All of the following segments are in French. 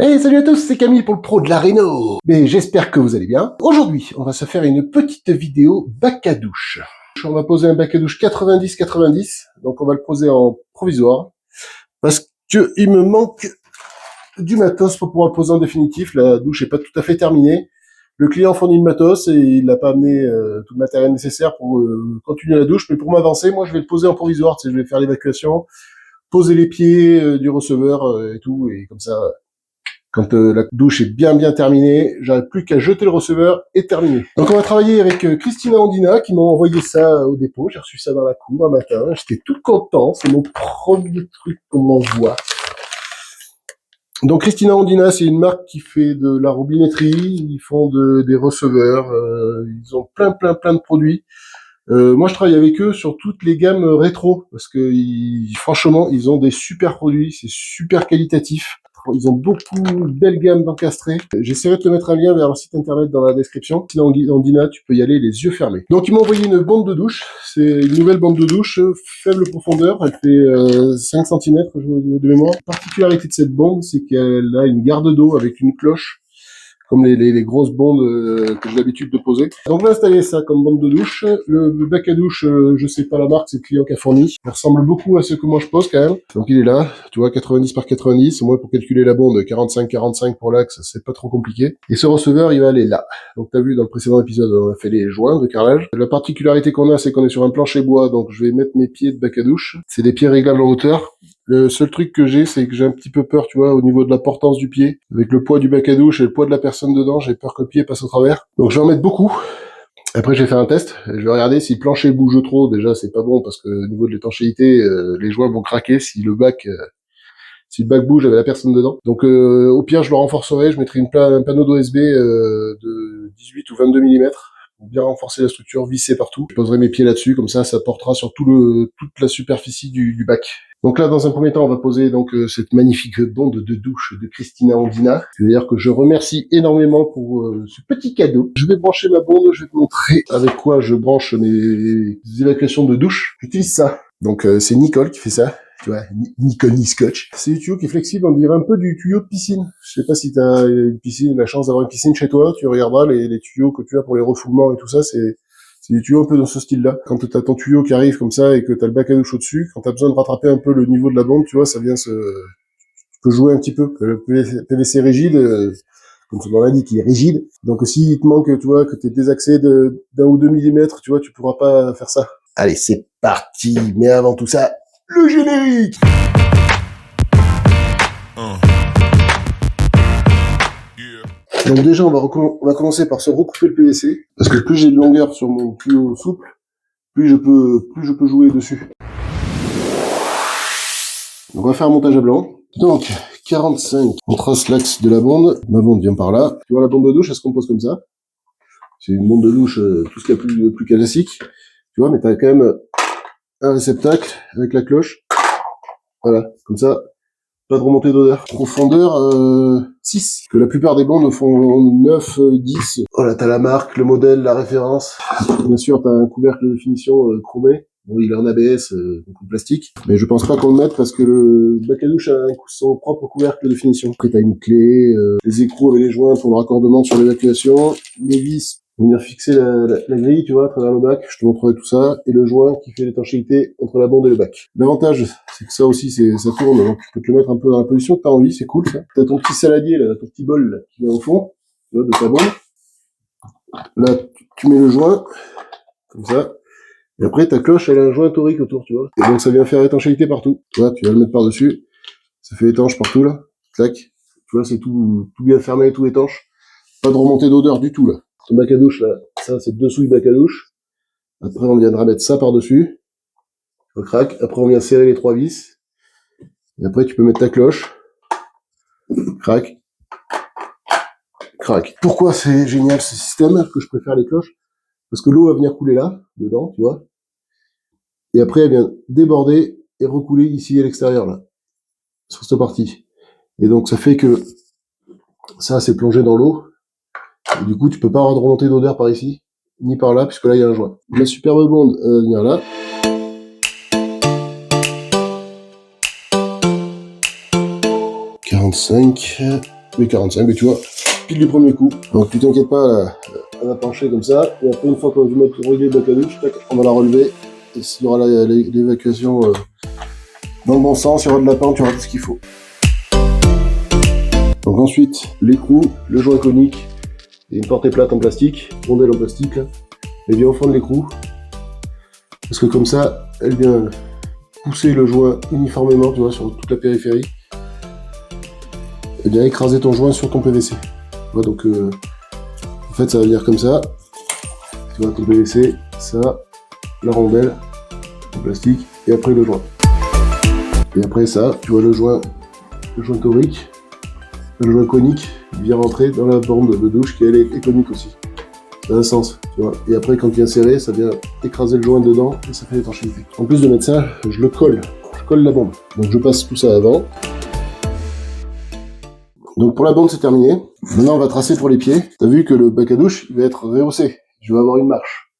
Hey, salut à tous, c'est Camille pour le pro de la Réno. Mais j'espère que vous allez bien. Aujourd'hui, on va se faire une petite vidéo bac à douche. On va poser un bac à douche 90-90, donc on va le poser en provisoire, parce que il me manque du matos pour pouvoir le poser en définitif. La douche est pas tout à fait terminée. Le client fournit le matos et il n'a pas amené tout le matériel nécessaire pour continuer la douche, mais pour m'avancer, moi je vais le poser en provisoire, tu sais, je vais faire l'évacuation, poser les pieds du receveur et tout, et comme ça, quand la douche est bien terminée, j'arrive plus qu'à jeter le receveur et terminer. Donc on va travailler avec Christina Ondina qui m'a envoyé ça au dépôt. J'ai reçu ça dans la cour un matin. J'étais tout content. C'est mon premier truc qu'on m'envoie. Donc Christina Ondina, c'est une marque qui fait de la robinetterie. Ils font des receveurs. Ils ont plein de produits. Moi, je travaille avec eux sur toutes les gammes rétro parce que franchement, ils ont des super produits. C'est super qualitatif. Ils ont beaucoup de belles gammes d'encastrés. J'essaierai de te mettre un lien vers leur site internet dans la description. Sinon, Andina, tu peux y aller les yeux fermés. Donc, ils m'ont envoyé une bande de douche. C'est une nouvelle bande de douche, faible profondeur. Elle fait 5 cm de mémoire. La particularité de cette bande, c'est qu'elle a une garde d'eau avec une cloche, comme les grosses bandes que j'ai l'habitude de poser. Donc on va installer ça comme bande de douche. Le bac à douche, je sais pas la marque, c'est le client qui a fourni. Il ressemble beaucoup à ce que moi je pose quand même. Donc il est là, tu vois, 90 par 90. Au moins pour calculer la bande, 45-45 pour l'axe, c'est pas trop compliqué. Et ce receveur, il va aller là. Donc t'as vu dans le précédent épisode, on a fait les joints de carrelage. La particularité qu'on a, c'est qu'on est sur un plancher bois, donc je vais mettre mes pieds de bac à douche. C'est des pieds réglables en hauteur. Le seul truc que j'ai, c'est que j'ai un petit peu peur, tu vois, au niveau de la portance du pied. Avec le poids du bac à douche et le poids de la personne dedans, j'ai peur que le pied passe au travers. Donc je vais en mettre beaucoup. Après, je vais faire un test. Je vais regarder si le plancher bouge trop. Déjà, c'est pas bon parce que au niveau de l'étanchéité, les joints vont craquer si le bac bouge avec la personne dedans. Donc au pire, je le renforcerai. Je mettrai un panneau d'OSB de 18 ou 22 mm pour bien renforcer la structure, visser partout. Je poserai mes pieds là-dessus, comme ça portera sur toute la superficie du bac. Donc là, dans un premier temps, on va poser donc cette magnifique bande de douche de Christina Ondina. C'est-à-dire que je remercie énormément pour ce petit cadeau. Je vais brancher ma bande, je vais te montrer avec quoi je branche mes évacuations de douche. J'utilise ça. Donc c'est Nicole qui fait ça. Tu vois, Nicole Scotch. C'est du tuyau qui est flexible, on dirait un peu du tuyau de piscine. Je sais pas si t'as une piscine, la chance d'avoir une piscine chez toi, tu regarderas les tuyaux que tu as pour les refoulements et tout ça, c'est des tuyaux un peu dans ce style-là. Quand t'as ton tuyau qui arrive comme ça et que t'as le bac à douche au-dessus, quand t'as besoin de rattraper un peu le niveau de la bande, tu vois, ça vient tu peux jouer un petit peu. Le PVC rigide, comme son nom l'indique, il est rigide. Donc s'il te manque, tu vois, que t'es désaxé d'un ou 2 mm, tu vois, tu pourras pas faire ça. Allez, c'est parti. Mais avant tout ça, le générique. Donc déjà, on va commencer par se recouper le PVC, parce que plus j'ai de longueur sur mon tuyau souple, plus je peux jouer dessus. Donc on va faire un montage à blanc. Donc 45, on trace l'axe de la bande. Ma bande vient par là. Tu vois, la bande de douche, elle se compose comme ça. C'est une bande de douche, tout ce qu'il y a plus classique. Tu vois, mais t'as quand même un réceptacle avec la cloche. Voilà, comme ça. Pas de remontée d'odeur. Profondeur 6. Que la plupart des bandes font 9, 10. Voilà, t'as la marque, le modèle, la référence. Bien sûr, t'as un couvercle de finition chromé. Bon, il est en ABS, donc en plastique. Mais je pense pas qu'on le mette parce que le bac à douche a son propre couvercle de finition. Après, t'as une clé, les écrous et les joints pour le raccordement sur l'évacuation, les vis pour venir fixer la grille, tu vois, à travers le bac. Je te montrerai tout ça. Et le joint qui fait l'étanchéité entre la bande et le bac. L'avantage, c'est que ça aussi, ça tourne. Donc, tu peux te le mettre un peu dans la position que t'as envie. C'est cool, ça. T'as ton petit saladier, là, ton petit bol, là, qui vient au fond, tu vois, de ta bande. Là, tu mets le joint, comme ça. Et après, ta cloche, elle a un joint torique autour, tu vois. Et donc, ça vient faire étanchéité partout. Tu vois, tu vas le mettre par-dessus. Ça fait étanche partout, là. Clac. Tu vois, c'est tout bien fermé, tout étanche. Pas de remontée d'odeur du tout, là. Ton bac à douche, là, ça, c'est dessous du bac à douche. Après, on viendra mettre ça par-dessus. Crac. Après, on vient serrer les 3 vis. Et après, tu peux mettre ta cloche. Crac. Crac. Pourquoi c'est génial, ce système, que je préfère les cloches? Parce que l'eau va venir couler là, dedans, tu vois. Et après, elle vient déborder et recouler ici à l'extérieur, là, sur cette partie. Et donc, ça fait que ça, c'est plongé dans l'eau. Et du coup, tu peux pas avoir de remontée d'odeur par ici, ni par là, puisque là, il y a un joint. La superbe bande vient là. « 45. les 45, mais tu vois, pile du premier coup. Donc tu t'inquiètes pas à la pencher comme ça, et après une fois qu'on va régler le bac à douche, tac, on va la relever, et s'il y aura l'évacuation dans le bon sens, il y aura de la pente, il y aura tout ce qu'il faut. Donc ensuite, l'écrou, le joint conique, et une portée plate en plastique, rondelle en plastique, là, elle vient au fond de l'écrou, parce que comme ça, elle vient pousser le joint uniformément, tu vois, sur toute la périphérie, et bien écraser ton joint sur ton PVC. Tu vois, donc en fait ça va venir comme ça, tu vois, ton PVC, ça, la rondelle en plastique, et après le joint. Et après ça, tu vois le joint torique, le joint conique, il vient rentrer dans la bande de douche qui elle est conique aussi. Ça a un sens, tu vois. Et après quand il vient serrer, ça vient écraser le joint dedans et ça fait l'étanchéité. En plus de mettre ça, je colle la bande. Donc je passe tout ça avant. Donc pour la bande c'est terminé. Maintenant on va tracer pour les pieds. T'as vu que le bac à douche il va être rehaussé. Je vais avoir une marche.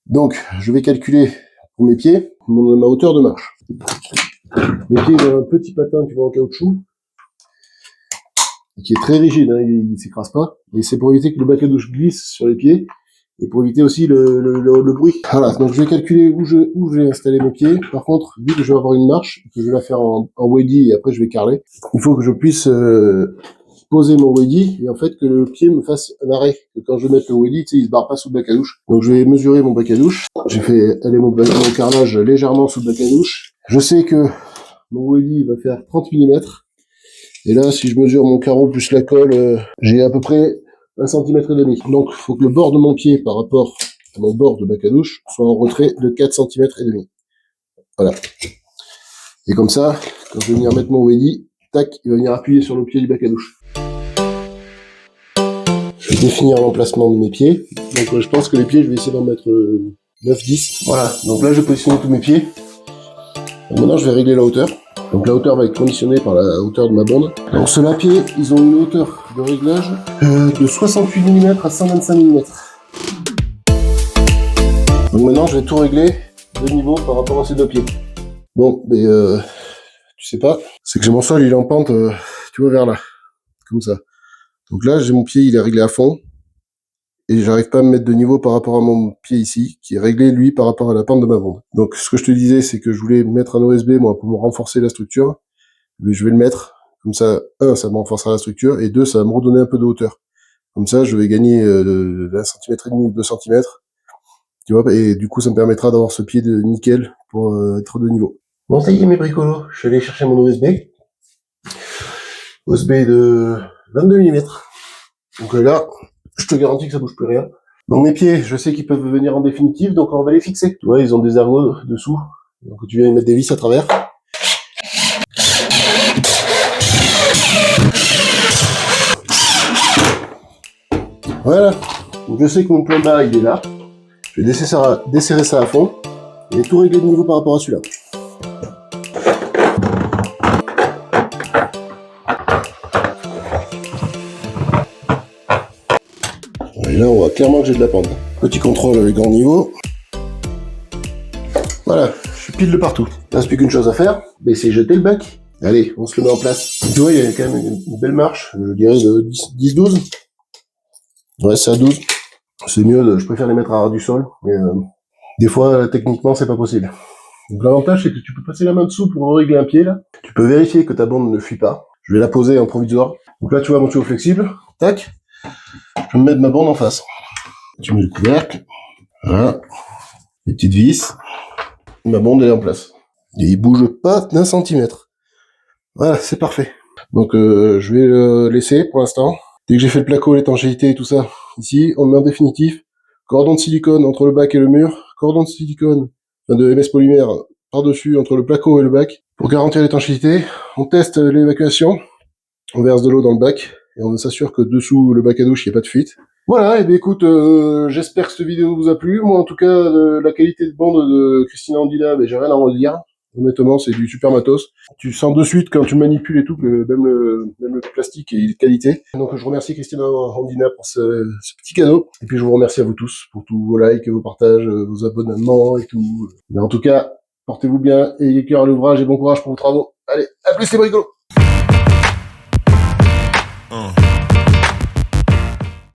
Donc je vais calculer pour mes pieds ma hauteur de marche. Mes pieds ils ont un petit patin, tu vois, en caoutchouc, qui est très rigide, hein, il s'écrase pas. Et c'est pour éviter que le bac à douche glisse sur les pieds et pour éviter aussi le bruit. Voilà, donc je vais calculer où je vais installer mes pieds. Par contre, vu que je vais avoir une marche, que je vais la faire en waddy et après je vais carreler, il faut que je puisse poser mon waddy et en fait que le pied me fasse un arrêt. Que quand je vais mettre le waddy, tu sais, il se barre pas sous le bac à douche. Donc je vais mesurer mon bac à douche. J'ai fait aller mon carrelage légèrement sous le bac à douche. Je sais que mon waddy va faire 30 mm. Et là, si je mesure mon carreau plus la colle, j'ai à peu près 1,5 cm. Donc, il faut que le bord de mon pied par rapport à mon bord de bac à douche soit en retrait de 4,5 cm. Voilà. Et comme ça, quand je vais venir mettre mon waddy, tac, il va venir appuyer sur le pied du bac à douche. Je vais définir l'emplacement de mes pieds. Donc, je pense que les pieds, je vais essayer d'en mettre 9-10. Voilà. Donc là, je vais positionner tous mes pieds. Donc, maintenant, je vais régler la hauteur. Donc la hauteur va être conditionnée par la hauteur de ma bande. Donc ceux-là pieds, ils ont une hauteur de réglage de 68 mm à 125 mm. Donc maintenant je vais tout régler de niveau par rapport à ces deux pieds. Bon, mais tu sais pas, c'est que j'ai mon sol, il est en pente, tu vois, vers là, comme ça. Donc là, j'ai mon pied, il est réglé à fond. Et j'arrive pas à me mettre de niveau par rapport à mon pied ici, qui est réglé, lui, par rapport à la pente de ma bande. Donc ce que je te disais, c'est que je voulais mettre un OSB, moi, pour me renforcer la structure. Mais je vais le mettre, comme ça, ça me renforcera la structure, et 2, ça va me redonner un peu de hauteur. Comme ça, je vais gagner d'1,5 cm, 2 cm, tu vois, et du coup, ça me permettra d'avoir ce pied de nickel pour être de niveau. Bon, ça y est, mes bricolos, je suis allé chercher mon OSB. OSB de 22 mm. Donc là, je te garantis que ça bouge plus rien. Donc mes pieds, je sais qu'ils peuvent venir en définitive, donc on va les fixer. Tu vois, ils ont des ergots dessous, donc tu viens mettre des vis à travers. Voilà, donc je sais que mon plan bas il est là, je vais desserrer ça à fond, et tout régler de niveau par rapport à celui-là. Et là on voit clairement que j'ai de la pente. Petit contrôle avec grand niveau. Voilà, je suis pile de partout. Il ne reste plus qu'une chose à faire, c'est jeter le bac. Allez, on se le met en place. Tu vois, il y a quand même une belle marche, je dirais de 10-12. Ouais, c'est à 12. C'est mieux, je préfère les mettre à ras du sol, mais des fois, techniquement, c'est pas possible. Donc l'avantage, c'est que tu peux passer la main dessous pour régler un pied, là. Tu peux vérifier que ta bande ne fuit pas. Je vais la poser en provisoire. Donc là, tu vois mon tuyau flexible. Tac. Je vais me mettre ma bande en face. Tu mets le couvercle. Voilà. Les petites vis. Ma bande est en place. Et il bouge pas d'un centimètre. Voilà, c'est parfait. Donc je vais le laisser pour l'instant. Dès que j'ai fait le placo, l'étanchéité et tout ça, ici, on met en définitif cordon de silicone entre le bac et le mur, cordon de silicone, enfin de MS polymère par-dessus entre le placo et le bac. Pour garantir l'étanchéité, on teste l'évacuation, on verse de l'eau dans le bac, et on s'assure que dessous le bac à douche, il n'y a pas de fuite. Voilà, et bien écoute, j'espère que cette vidéo vous a plu. Moi, en tout cas, la qualité de bande de Christina Andina, j'ai rien à redire. Honnêtement, c'est du super matos. Tu sens de suite quand tu manipules et tout que même le plastique est de qualité. Donc je remercie Christina Andina pour ce petit cadeau. Et puis je vous remercie à vous tous pour tous vos likes, vos partages, vos abonnements et tout. Mais en tout cas, portez-vous bien, ayez cœur à l'ouvrage et bon courage pour vos travaux. Allez, à plus les bricolos!